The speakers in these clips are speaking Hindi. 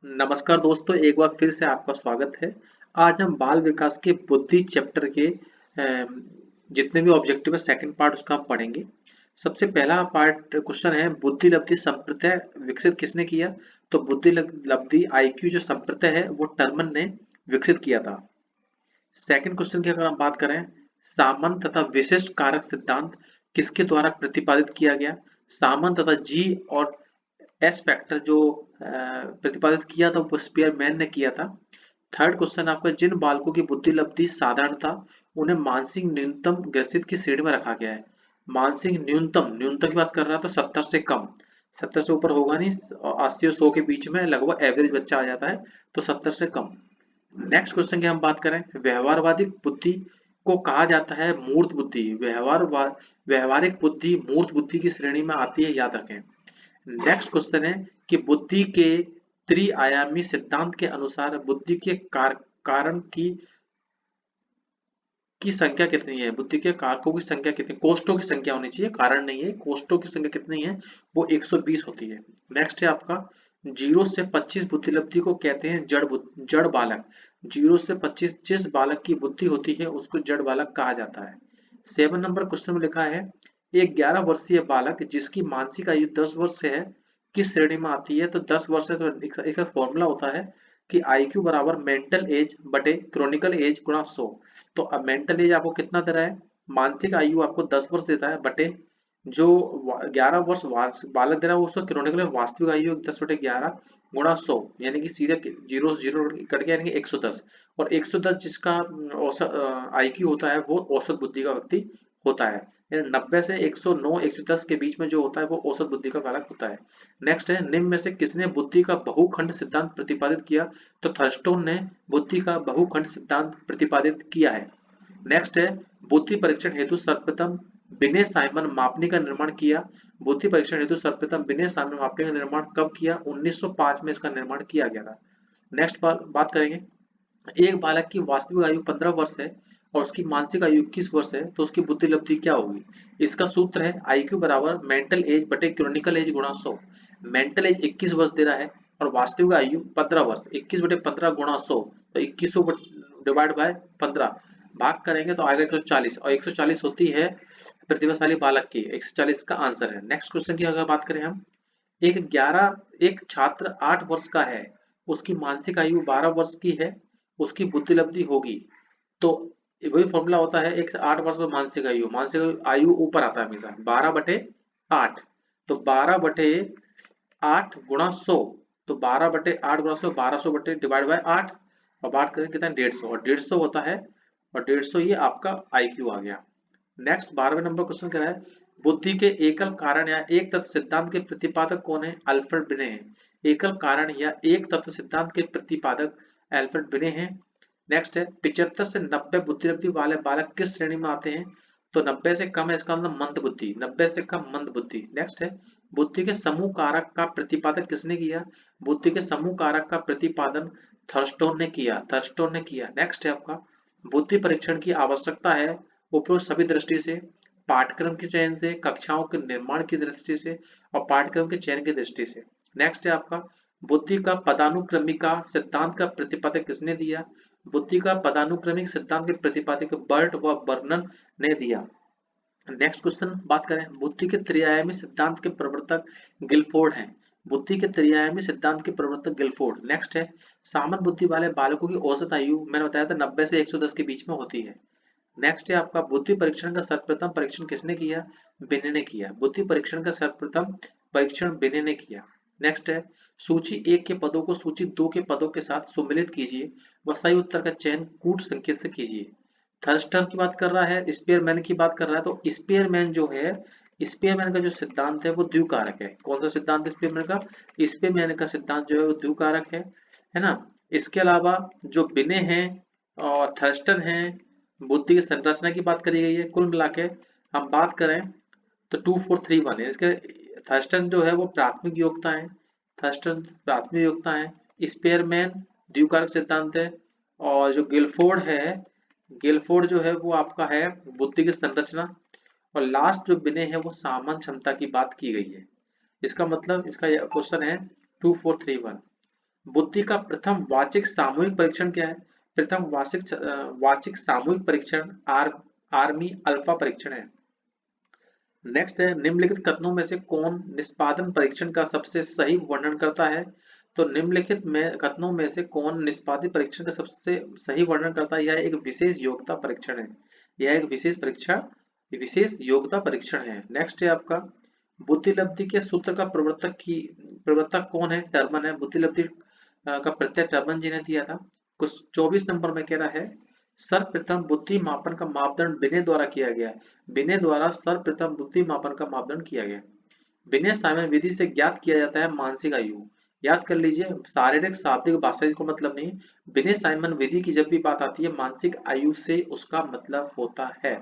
नमस्कार दोस्तों, एक बार फिर से आपका स्वागत है। आज हम बाल विकास के बुद्धि चैप्टर के जितने भी ऑब्जेक्टिव है सेकंड पार्ट उसका हम पढ़ेंगे। सबसे पहला पार्ट क्वेश्चन है, बुद्धि लब्धि संप्रत्यय विकसित किसने किया? तो बुद्धि लब्धि आईक्यू जो संप्रत्यय है वो टर्मन ने विकसित किया था। सेकंड क्वेश्चन की अगर हम बात करें, सामान्य तथा विशिष्ट कारक सिद्धांत किसके द्वारा प्रतिपादित किया गया? सामान्य तथा जी और एस फैक्टर जो प्रतिपादित किया था वो स्पीयरमैन ने किया था। थर्ड क्वेश्चन आपका, जिन बालकों की बुद्धि लब्धि साधारण था उन्हें मानसिक न्यूनतम ग्रसित की श्रेणी में रखा गया है। मानसिक न्यूनतम न्यूनतम की बात कर रहा है तो 70 से कम, 70 से ऊपर होगा नहीं, 80 और 100 के बीच में लगभग एवरेज बच्चा आ जाता है, तो 70 से कम। नेक्स्ट क्वेश्चन की हम बात करें, व्यवहारवादी बुद्धि को कहा जाता है मूर्त बुद्धि। व्यवहारिक बुद्धि मूर्त बुद्धि की श्रेणी में आती है, याद रखें। नेक्स्ट क्वेश्चन है कि बुद्धि के त्रिआयामी सिद्धांत के अनुसार बुद्धि के कारण की संख्या कितनी है? बुद्धि के कारकों की संख्या कितनी, कोष्ठों की संख्या होनी चाहिए, कारण नहीं है, कोष्ठों की संख्या कितनी है? वो 120 होती है। नेक्स्ट है आपका, 0 से 25 बुद्धि लब्धि को कहते हैं जड़ बालक। 0 से 25 जिस बालक की बुद्धि होती है उसको जड़ बालक कहा जाता है। 7 नंबर क्वेश्चन में लिखा है, एक 11 वर्षीय बालक जिसकी मानसिक आयु 10 वर्ष से है किस श्रेणी में आती है? तो 10 वर्ष है तो एक फॉर्मूला होता है कि IQ बराबर मेंटल एज बटे क्रोनिकल एज गुणा 100। तो अब मेंटल एज आपको कितना दे रहा है? मानसिक आयु आपको 10 वर्ष देता है बटे जो 11 वर्ष बालक दे रहा है उसको क्रोनिकल वास्तविक आयु 10/11 गुणा 100, यानी कि सीधे जीरो से जीरो कट गया, यानी कि 110। और 110 जिसका औसत IQ होता है वो औसत बुद्धि का व्यक्ति होता है। यानी 90 से 109 110 के बीच में जो होता है वो औसत बुद्धि का बालक होता है। नेक्स्ट है, निम्न में से किसने बुद्धि का बहुखंड सिद्धांत प्रतिपादित किया? तो थर्स्टोन ने बुद्धि का बहुखंड सिद्धांत प्रतिपादित किया है। नेक्स्ट है, बुद्धि परीक्षण हेतु सर्वप्रथम बिने साइमन मापनी का निर्माण किया। बुद्धि परीक्षण हेतु सर्वप्रथम बिने साइमन मापनी का निर्माण कब किया? 1905 में इसका निर्माण किया गया था। नेक्स्ट बात करेंगे, एक बालक की वास्तविक आयु 15 वर्ष है और उसकी मानसिक आयु 21 वर्ष है तो उसकी बुद्धि लब्धि क्या होगी? इसका सूत्र है IQ बराबर मेंटल एज बटे क्रोनिकल एज गुणा 100। मेंटल एज 21 वर्ष दे रहा है और वास्तविक आयु 15 वर्ष, 21 बटे 15 गुणा 100, तो 2100 डिवाइड बाय 15 भाग करेंगे तो आएगा 140, और 140 होती है प्रतिभाशाली बालक की, 140 का आंसर है। नेक्स्ट क्वेश्चन की अगर बात करें हम, एक छात्र 8 वर्ष का है, उसकी मानसिक आयु 12 वर्ष की है, उसकी बुद्धि लब्धि होगी। तो वही फॉर्मूला होता है, एक 8 वर्ष में मानसिक आयु ऊपर आता है हमेशा 12/8। तो 12/8 गुणा 100, तो 12/8 गुणा 100, 1200 बटे डिवाइड बाय 8, और बात करें कितना, 150, और 150 होता है, और 150 ये आपका IQ आ गया। नेक्स्ट 12वें नंबर क्वेश्चन क्या है, बुद्धि के एकल कारण या एक तत्व सिद्धांत के प्रतिपादक कौन है? अल्फ्रेड बिने हैं। एकल कारण या एक तत्व सिद्धांत के प्रतिपादक अल्फ्रेड बिने हैं। नेक्स्ट है, 75 से 90 बुद्धि लब्धि वाले बालक किस श्रेणी में आते हैं? तो 90 से कम है, इसका मतलब मंद बुद्धि, 90 से कम मंद बुद्धि। नेक्स्ट है, बुद्धि के समूह कारक का प्रतिपादन किसने किया? बुद्धि के समूह कारक का प्रतिपादन थर्स्टोन ने किया। नेक्स्ट है आपका, बुद्धि परीक्षण की आवश्यकता है उपरोक्त सभी दृष्टि से, पाठ्यक्रम के चयन से, कक्षाओं के निर्माण की दृष्टि से, और पाठ्यक्रम के चयन की दृष्टि से। नेक्स्ट है आपका, बुद्धि का पदानुक्रमिका सिद्धांत का प्रतिपादक किसने दिया? बुद्धि का पदानुक्रमिक सिद्धांत के प्रतिपादक बर्ट व बर्नन ने दिया। नेक्स्ट क्वेश्चन बात करें, बुद्धि के त्रिआयामी सिद्धांत के प्रवर्तक गिलफोर्ड हैं। बुद्धि के त्रिआयामी सिद्धांत के प्रवर्तक गिलफोर्ड। नेक्स्ट है, सामान्य बुद्धि वाले बालकों की औसत आयु मैंने बताया था 90 से 110 के बीच में होती है। नेक्स्ट है आपका, बुद्धि परीक्षण का सर्वप्रथम परीक्षण किसने किया? बिने ने किया। बुद्धि परीक्षण का सर्वप्रथम परीक्षण बिने ने किया। नेक्स्ट है, सूची 1 के पदों को सूची 2 के पदों के साथ सुमेलित कीजिए व सही उत्तर का चयन कूट संकेत से कीजिए। थर्स्टर की बात कर रहा है, स्पेयरमैन की बात कर रहा है, तो स्पेयरमैन जो है, स्पेयरमैन का जो सिद्धांत है वो द्विकारक है। कौन सा सिद्धांत है स्पेयरमैन का? स्पेयरमैन का सिद्धांत जो है वो द्विकारक है ना। इसके अलावा जो बिने हैं और थर्स्टन हैं, बुद्धि की संरचना की बात करी गई है। कुल मिला के हम बात करें तो 2431 है इसके। थर्स्टन जो है वो प्राथमिक योग्यता है, थर्स्टन प्राथमिक योग्यता है, स्पेयरमैन द्विकारक सिद्धांत है, और जो गिलफोर्ड है, गिलफोर्ड जो है वो आपका है बुद्धि की संरचना, और लास्ट जो बिने है वो सामान्य क्षमता की बात की गई है। इसका मतलब इसका क्वेश्चन है 2431। बुद्धि का प्रथम वाचिक सामूहिक परीक्षण क्या है? प्रथम वाचिक सामूहिक परीक्षण आर्मी अल्फा परीक्षण है। नेक्स्ट है, निम्नलिखित कथनों में से कौन निष्पादन परीक्षण का सबसे सही वर्णन करता है? तो निम्नलिखित में कथनों में से कौन निष्पादित परीक्षण का सबसे सही वर्णन करता है? यह एक विशेष योग्यता परीक्षण है। यह एक विशेष योग्यता परीक्षण है। नेक्स्ट है आपका, बुद्धिलब्धि के सूत्र का प्रवर्तक कौन है? टर्मन है। बुद्धिलब्धि का प्रत्यय टर्मन जी ने दिया था। कुछ 24 नंबर में कह रहा है, सर्वप्रथम बुद्धि मापन का मापदंड बिने द्वारा किया गया। बिने द्वारा सर्वप्रथम बुद्धि मापन का मापदंड किया गया। बिने साइमन विधि से ज्ञात किया जाता है मानसिक आयु। याद कर लीजिए, शारीरिक शाब्दिक भाषा को मतलब नहीं, बिने साइमन विधि की जब भी बात आती है मानसिक आयु से उसका मतलब होता है।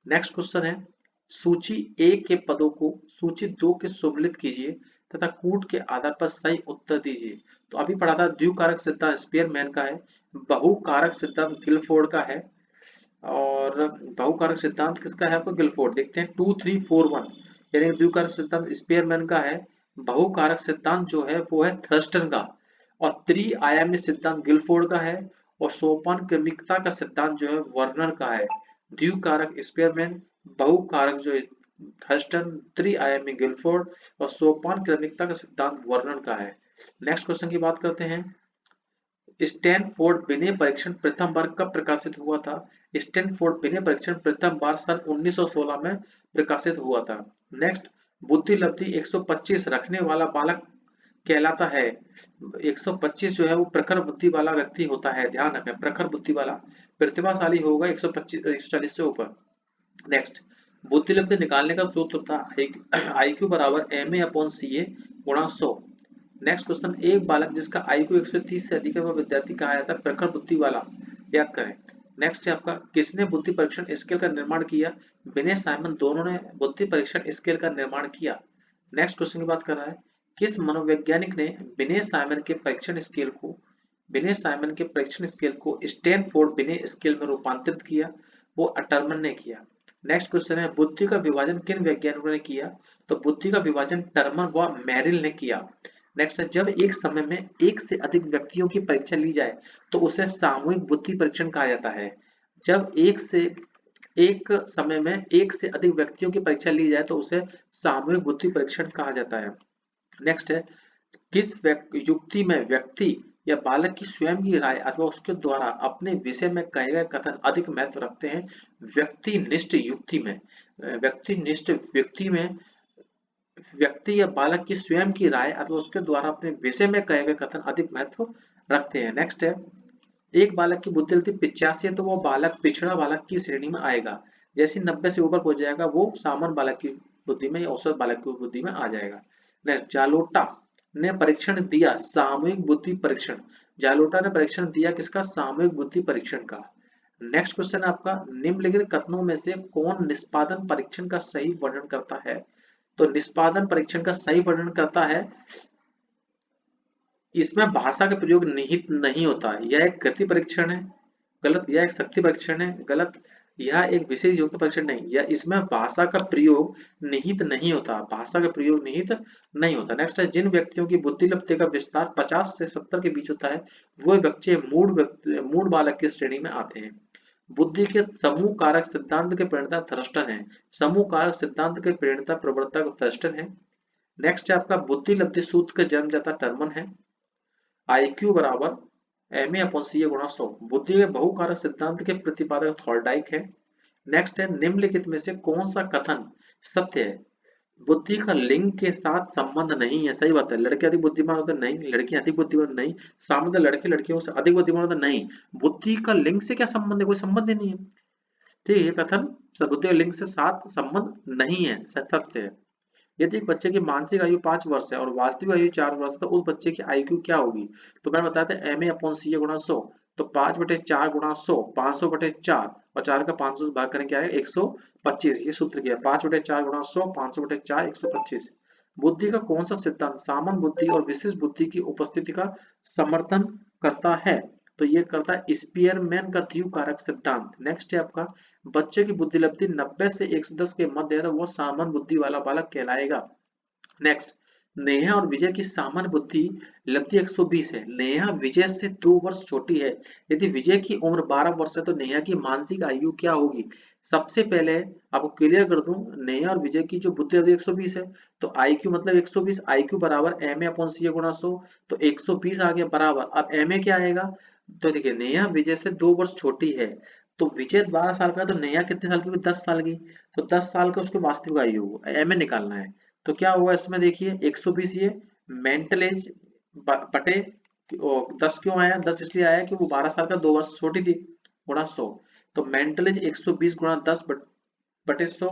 नेक्स्ट क्वेश्चन है, सूची ए के पदों को सूची 2 के सुमेलित कीजिए तथा कूट के आधार पर सही उत्तर दीजिए। तो अभी पढ़ा था, द्विकारक सिद्धांत स्पीयरमैन का है, बहुकारक सिद्धांत गिलफोर्ड का है, और बहुकारक सिद्धांत किसका है आपको? गिलफोर्ड। देखते हैं 2 3 4 1, यानी द्विकारक सिद्धांत स्पीयरमैन का है, बहुकारक सिद्धांत जो है वो है थर्स्टन का, और त्रिआयामी सिद्धांत गिलफोर्ड का है, और सोपान क्रमिकता का सिद्धांत जो है वर्नर का है। द्विकारक स्पीयरमैन, बहुकारक जो थर्स्टन, त्रिआयामी गिलफोर्ड, और सोपान क्रमिकता का सिद्धांत वर्नर का है। नेक्स्ट क्वेश्चन की बात करते हैं, स्टैनफोर्ड बिने परीक्षण प्रथम बार कब प्रकाशित हुआ था? स्टैनफोर्ड बिने परीक्षण प्रथम बार सन 1916 में प्रकाशित हुआ था। नेक्स्ट, बुद्धिलब्धि 125 रखने वाला बालक कहलाता है। 125 जो है वो प्रखर बुद्धि वाला व्यक्ति होता है, ध्यान रखें, प्रखर बुद्धि वाला, प्रतिभाशाली होगा 125 140 से ऊपर। नेक्स्ट, बुद्धिलब्धि निकालने का सूत्र था IQ बराबर MA/CA गुणा 100। नेक्स्ट क्वेश्चन, एक बालक जिसका IQ 130 से अधिक है वह विद्यार्थी कहा जाता है प्रखर बुद्धि वाला। याद करें। नेक्स्ट है आपका, किसने बुद्धि परीक्षण स्केल का निर्माण किया? बिने साइमन दोनों ने बुद्धि परीक्षण स्केल का निर्माण किया। नेक्स्ट क्वेश्चन की बात कर रहा है, किस मनोवैज्ञानिक ने बिने साइमन के परीक्षण स्केल को स्टैनफोर्ड बिने स्केल में रूपांतरित किया? वो अटरमन ने किया। नेक्स्ट क्वेश्चन है, बुद्धि का विभाजन किन वैज्ञानिकों ने किया? तो बुद्धि का विभाजन टर्मन व मेरिल ने किया। नेक्स्ट है, जब एक समय में एक से अधिक व्यक्तियों की परीक्षा ली जाए तो उसे सामूहिक बुद्धि परीक्षण कहा जाता है। जब एक समय में एक से अधिक व्यक्तियों की परीक्षा ली जाए तो उसे सामूहिक बुद्धि परीक्षण कहा जाता है। नेक्स्ट है, किस युक्ति में व्यक्ति या बालक की स्वयं की राय अथवा उसके द्वारा अपने विषय में कहे गए कथन अधिक महत्व रखते हैं? व्यक्तिनिष्ठ युक्ति में। व्यक्तिनिष्ठ व्यक्ति में व्यक्ति या बालक की स्वयं की राय अथवा उसके द्वारा अपने विषय में कहे गए कथन अधिक महत्व रखते हैं। नेक्स्ट है, एक बालक की बुद्धिमत्ता 85 है तो वो बालक पिछड़ा बालक की श्रेणी में आएगा। जैसे 90 से ऊपर पहुंच जाएगा वो सामान्य बालक की बुद्धि में या औसत बालक की बुद्धि में आ जाएगा। नेक्स्ट, जालोटा ने परीक्षण दिया सामूहिक बुद्धि परीक्षण। जालोटा ने परीक्षण दिया किसका? सामूहिक बुद्धि परीक्षण का। नेक्स्ट क्वेश्चन है आपका, निम्नलिखित कथनों में से कौन निष्पादन परीक्षण का सही वर्णन करता है? तो निष्पादन परीक्षण का सही वर्णन करता है, इसमें भाषा का प्रयोग निहित नहीं होता। यह एक गति परीक्षण है, गलत। यह एक शक्ति परीक्षण है, गलत। यह एक विशेष योग्यता परीक्षण नहीं, यह इसमें भाषा का प्रयोग निहित नहीं होता। भाषा का प्रयोग निहित नहीं होता। नेक्स्ट है, जिन व्यक्तियों की बुद्धिलब्धि का विस्तार 50 से 70 के बीच होता है वो व्यक्ति मूढ़ बालक की श्रेणी में आते हैं। बुद्धि के समूह कारक सिद्धांत के प्रणेता थर्स्टन है। समूह कारक सिद्धांत के प्रणेता प्रवर्तक थर्स्टन है। नेक्स्ट है आपका, बुद्धिलब्धि सूत्र का जन्मदाता टर्मन है। IQ बराबर MA/CA गुणा 100। बुद्धि के बहुकारक सिद्धांत के प्रतिपादक थॉर्नडाइक है। नेक्स्ट है, निम्नलिखित में से कौन सा कथन सत्य है? बुद्धि का लिंग के साथ संबंध नहीं है। सही बात है। लड़के अधिक बुद्धिमान होते नहीं, लड़कियां अधिक बुद्धिमान नहीं, सामान्य लड़के लड़कियों से अधिक बुद्धिमान होते नहीं। बुद्धि का लिंग से क्या संबंध है? कोई संबंध ही नहीं है। ठीक है, ये कथन बुद्धि के लिंग से साथ संबंध नहीं है, सत्य है। यदि एक बच्चे की मानसिक आयु 5 वर्ष है और वास्तविक आयु 4 वर्ष है तो उस बच्चे की IQ क्या होगी? तो मैंने बताया था MA/CA गुणा 100। तो 5/4 गुणा 100, 500/4, और 4 का 500 से भाग करें क्या है? 125। ये सूत्र किया, 5/4 गुणा 100, 500/4, 125। बुद्धि का कौन सा सिद्धांत सामान्य बुद्धि और विशिष्ट बुद्धि की उपस्थिति का समर्थन करता है? तो ये करता है स्पीयरमैन का द्विकारक सिद्धांत। नेक्स्ट है आपका, बच्चे की बुद्धिलब्धि 90 से 110 के मध्य है तो वो सामान्य बुद्धि वाला बालक कहलाएगा। नेक्स्ट, नेहा और विजय की सामान्य बुद्धि लब्धि 120 है। नेहा विजय से 2 वर्ष छोटी है। यदि विजय की उम्र 12 वर्ष है तो नेहा की मानसिक आयु क्या होगी? सबसे पहले आपको क्लियर कर दूं, नेहा और विजय की जो बुद्धि लब्धि 120 है, तो IQ मतलब 120, IQ बराबर MA अपॉन CA गुणा 100, तो 120 आ गया बराबर। अब MA क्या आएगा? तो देखिए नेहा विजय से 2 वर्ष छोटी है, तो विजय 12 साल का है, तो नेहा कितने साल की होगी? 10 साल की। तो 10 साल का उसकी वास्तविक आयु होगा, MA निकालना है। तो क्या हुआ इसमें देखिए 120, ये मेंटल एज बटे 10 क्यों आया? 10 इसलिए आया कि वो 12 साल का 2 वर्ष छोटी थी, गुणा 100। तो मेंटल एज 120 गुणा 10 बटे 100,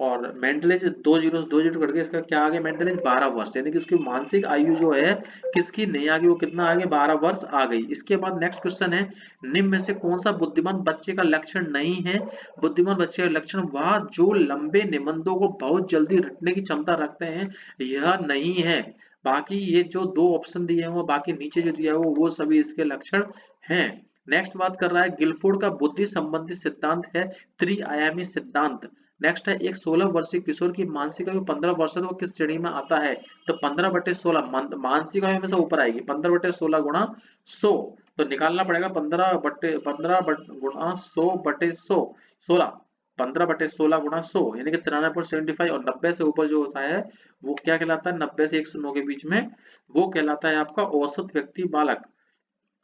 और मेंटल एज दो जीरो कट गया, इसका क्या आ गया? मेंटल एज 12 वर्ष, यानी कि उसकी मानसिक आयु जो है किसकी, नहीं आ गई, वो कितना आ गया? 12 वर्ष आ गई। इसके बाद नेक्स्ट क्वेश्चन है, निम्न में से कौन सा बुद्धिमान बच्चे का लक्षण नहीं है? बुद्धिमान बच्चे का लक्षण वह जो लंबे निबंधों को बहुत जल्दी रटने की क्षमता रखते हैं, यह नहीं है। बाकी ये जो दो ऑप्शन दिए हैं, वो बाकी नीचे जो दिया है वो सभी इसके लक्षण हैं। नेक्स्ट बात कर रहा है, गिलफोर्ड का बुद्धि संबंधी सिद्धांत है त्रिआयामी सिद्धांत। नेक्स्ट है, एक 16 वर्षीय किशोर की मानसिक आयु 15 वर्ष है, तो वो किस श्रेणी में आता है? तो 15/16 मानसिक आयु में से ऊपर आएगी, 15/16 गुणा 100। तो निकालना पड़ेगा 15 गुणा 100/100, 16, 15/16 गुणा 100, यानी कि 93.75, और 90 से ऊपर जो होता है वो क्या कहलाता है? 90 से 109 के बीच में वो कहलाता है आपका औसत व्यक्ति बालक।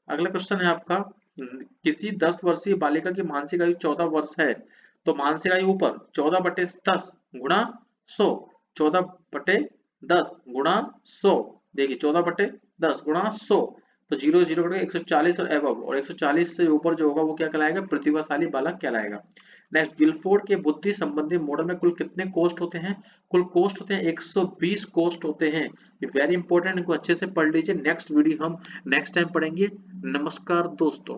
अगला क्वेश्चन है आपका, किसी 10 वर्षीय बालिका की मानसिक आयु 14 वर्ष है, तो मानसिक आयु ऊपर 14/10 गुणा 100, 14/10 गुणा 100, देखिए 14/10 गुणा 100, तो 0 0 करके 140 और एबव, और 140 से ऊपर जो होगा वो क्या कहलाएगा? प्रतिभाशाली बालक कहलाएगा। नेक्स्ट, गिलफोर्ड के बुद्धि संबंधी मॉडल में कुल कितने कोष्ठ होते हैं? कुल कोष्ठ होते हैं 120 कोष्ठ होते हैं। ये वेरी इंपॉर्टेंट, इनको अच्छे से पढ़ लीजिए। नेक्स्ट वीडियो हम नेक्स्ट टाइम पढ़ेंगे। नमस्कार दोस्तों।